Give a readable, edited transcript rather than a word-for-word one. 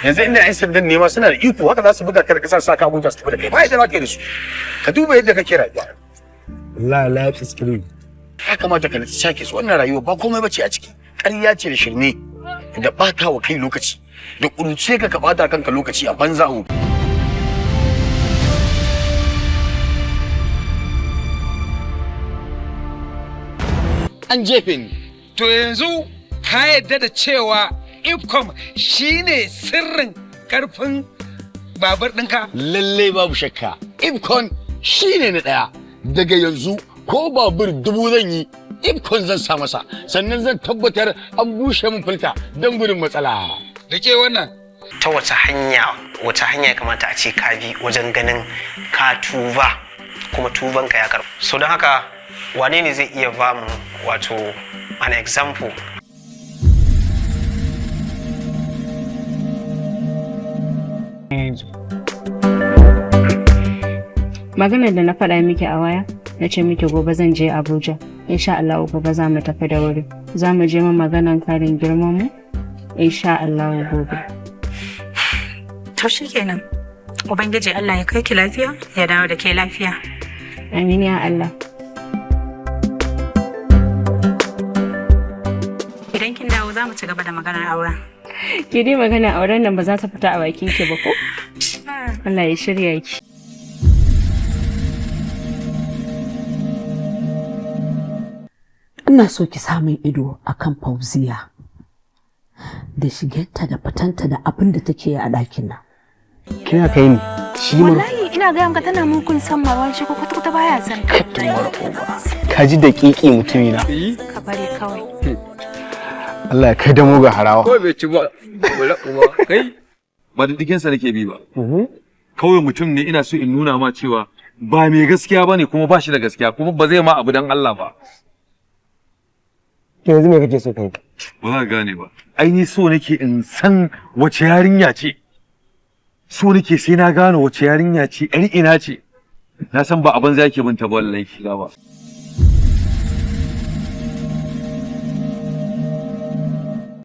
Yanzu inda yan sandan ne ma suna da iko haka za su buga ka da kasar saka abuja su tafi da kai ba yadda za ka yi da su ka duba yadda kake rayuwa wallahi life is free ya kamata ka sake su wannan rayuwa ba komai bace a ciki ƙarya ce da shirme da bata wa kai lokaci da kuruce ka bata kanka lokaci a banza hu an jefe ni to yanzu ka yadda da cewa ifcom shine sirrin karfin babur ɗinka? Lalle babu shakka. Ifcon shine na ɗaya. Daga yanzu ko babur 1000 zan yi, Ifcon zan sa masa. Sannan zan tabbatar an bushe min filta don gudun matsala. Rike wannan. Ta wace hanya ya kamata a ce ka bi wajen ganin ka tuba kuma tubanka ya karɓu. So don haka wane ne zai iya ba mu wato an example. Maganar da na faɗa miki a waya, na ce miki gobe zan je Abuja. Insha Allah gobe za mu tafi da wuri. Za mu je mu maganan karin girman mu. Insha Allah gobe. To shikenan. Ubangiji Allah ya kai ki lafiya, ya dawo da ke lafiya. Amin ya Allah. Idan kin dawo za mu ci gaba da maganar auren. Ki dai magana auren nan ba za ta fita a bakin ki ba ko? Allah ya shirya ki. Ina so ki samun ido akan Fauziya da shigenta da fitanta da abin da take yi a ɗakin nan. kina kai ni shi ma Wallahi ina ga maka tana mugun san Marwan shi ko kwata baya san ka. ka ji daƙiƙi mutumina. Ka bari kawai. Allah ya kai da mu ga harawa. Ko bai ci ba. Wala kuma kai ba diddigensa nake bi ba. Kawai mutum ne ina so in nuna ma cewa ba mai gaskiya bane kuma ba shi da gaskiya kuma ba zai ma abu dan Allah ba. Yanzu me kake so kai? Ba za ka gane ba. Ai ni so nake in san wace yarinya ce. So nake sai na gane wace yarinya ce, ƴar ina ce. Na san ba abin zaki binta ba wallahi shiga ba.